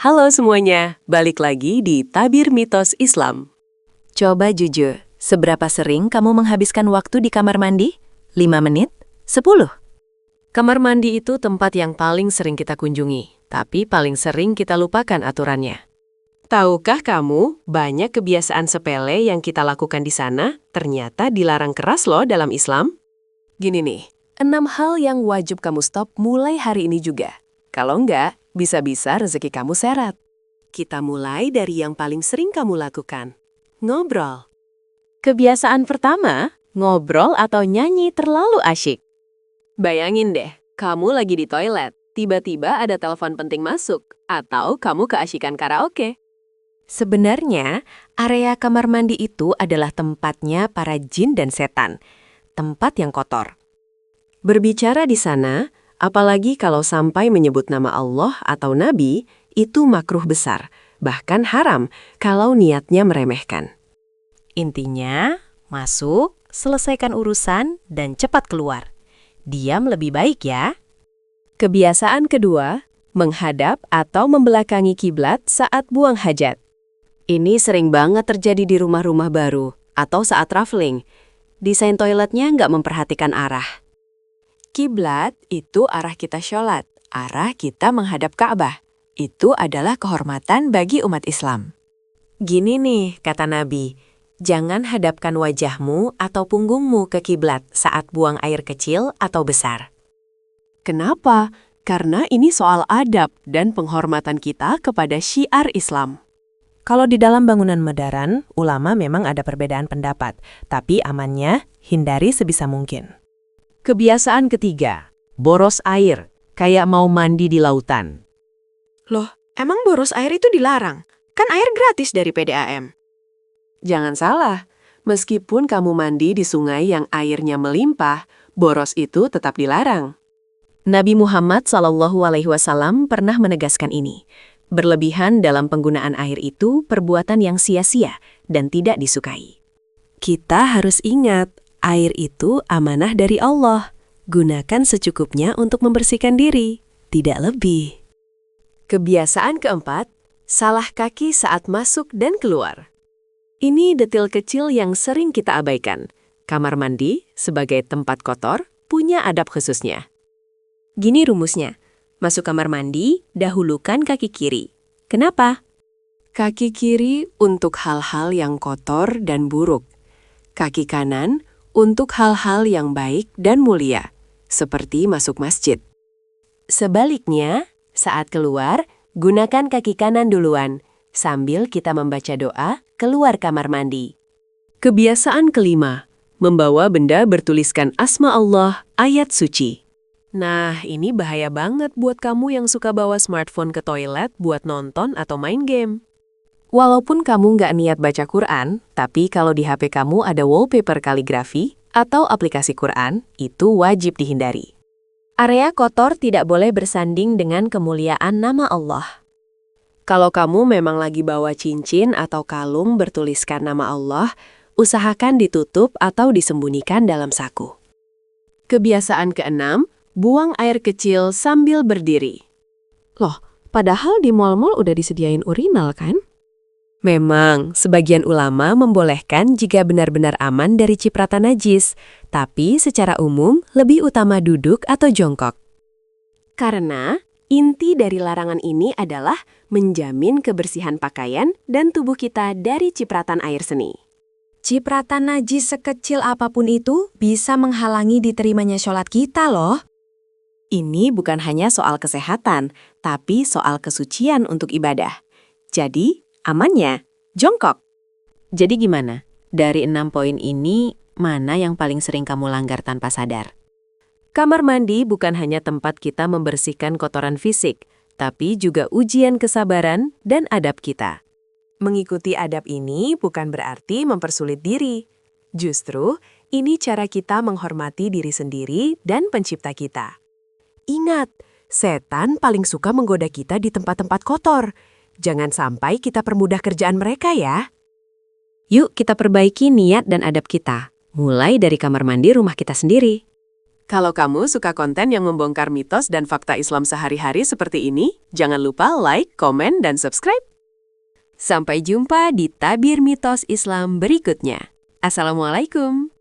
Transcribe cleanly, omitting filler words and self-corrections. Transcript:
Halo semuanya, balik lagi di Tabir Mitos Islam. Coba jujur, seberapa sering kamu menghabiskan waktu di kamar mandi? 5 menit? 10? Kamar mandi itu tempat yang paling sering kita kunjungi, tapi paling sering kita lupakan aturannya. Tahukah kamu, banyak kebiasaan sepele yang kita lakukan di sana ternyata dilarang keras loh dalam Islam? Gini nih, 6 hal yang wajib kamu stop mulai hari ini juga. Kalau enggak, bisa-bisa rezeki kamu seret. Kita mulai dari yang paling sering kamu lakukan. Ngobrol. Kebiasaan pertama, ngobrol atau nyanyi terlalu asyik. Bayangin deh, kamu lagi di toilet, tiba-tiba ada telepon penting masuk, atau kamu keasyikan karaoke. Sebenarnya, area kamar mandi itu adalah tempatnya para jin dan setan, tempat yang kotor. Berbicara di sana, apalagi kalau sampai menyebut nama Allah atau Nabi, itu makruh besar, bahkan haram kalau niatnya meremehkan. Intinya, masuk, selesaikan urusan, dan cepat keluar. Diam lebih baik ya. Kebiasaan kedua, menghadap atau membelakangi kiblat saat buang hajat. Ini sering banget terjadi di rumah-rumah baru atau saat traveling. Desain toiletnya nggak memperhatikan arah. Kiblat itu arah kita sholat, arah kita menghadap Ka'bah. Itu adalah kehormatan bagi umat Islam. Gini nih, kata Nabi, jangan hadapkan wajahmu atau punggungmu ke kiblat saat buang air kecil atau besar. Kenapa? Karena ini soal adab dan penghormatan kita kepada syiar Islam. Kalau di dalam bangunan modern, ulama memang ada perbedaan pendapat, tapi amannya hindari sebisa mungkin. Kebiasaan ketiga, boros air, kayak mau mandi di lautan. Loh, emang boros air itu dilarang? Kan air gratis dari PDAM. Jangan salah, meskipun kamu mandi di sungai yang airnya melimpah, boros itu tetap dilarang. Nabi Muhammad SAW pernah menegaskan ini. Berlebihan dalam penggunaan air itu perbuatan yang sia-sia dan tidak disukai. Kita harus ingat, air itu amanah dari Allah. Gunakan secukupnya untuk membersihkan diri, tidak lebih. Kebiasaan keempat, salah kaki saat masuk dan keluar. Ini detil kecil yang sering kita abaikan. Kamar mandi, sebagai tempat kotor, punya adab khususnya. Gini rumusnya, masuk kamar mandi, dahulukan kaki kiri. Kenapa? Kaki kiri untuk hal-hal yang kotor dan buruk. Kaki kanan untuk hal-hal yang baik dan mulia, seperti masuk masjid. Sebaliknya, saat keluar, gunakan kaki kanan duluan, sambil kita membaca doa keluar kamar mandi. Kebiasaan kelima, membawa benda bertuliskan asma Allah, ayat suci. Nah, ini bahaya banget buat kamu yang suka bawa smartphone ke toilet buat nonton atau main game. Walaupun kamu nggak niat baca Quran, tapi kalau di HP kamu ada wallpaper kaligrafi atau aplikasi Quran, itu wajib dihindari. Area kotor tidak boleh bersanding dengan kemuliaan nama Allah. Kalau kamu memang lagi bawa cincin atau kalung bertuliskan nama Allah, usahakan ditutup atau disembunyikan dalam saku. Kebiasaan keenam, buang air kecil sambil berdiri. Loh, padahal di mal-mal udah disediain urinal kan? Memang, sebagian ulama membolehkan jika benar-benar aman dari cipratan najis, tapi secara umum lebih utama duduk atau jongkok. Karena inti dari larangan ini adalah menjamin kebersihan pakaian dan tubuh kita dari cipratan air seni. Cipratan najis sekecil apapun itu bisa menghalangi diterimanya sholat kita loh. Ini bukan hanya soal kesehatan, tapi soal kesucian untuk ibadah. Jadi, amannya, jongkok. Jadi gimana? Dari 6 poin ini, mana yang paling sering kamu langgar tanpa sadar? Kamar mandi bukan hanya tempat kita membersihkan kotoran fisik, tapi juga ujian kesabaran dan adab kita. Mengikuti adab ini bukan berarti mempersulit diri. Justru, ini cara kita menghormati diri sendiri dan pencipta kita. Ingat, setan paling suka menggoda kita di tempat-tempat kotor. Jangan sampai kita permudah kerjaan mereka ya. Yuk kita perbaiki niat dan adab kita, mulai dari kamar mandi rumah kita sendiri. Kalau kamu suka konten yang membongkar mitos dan fakta Islam sehari-hari seperti ini, jangan lupa like, komen, dan subscribe. Sampai jumpa di Tabir Mitos Islam berikutnya. Assalamualaikum.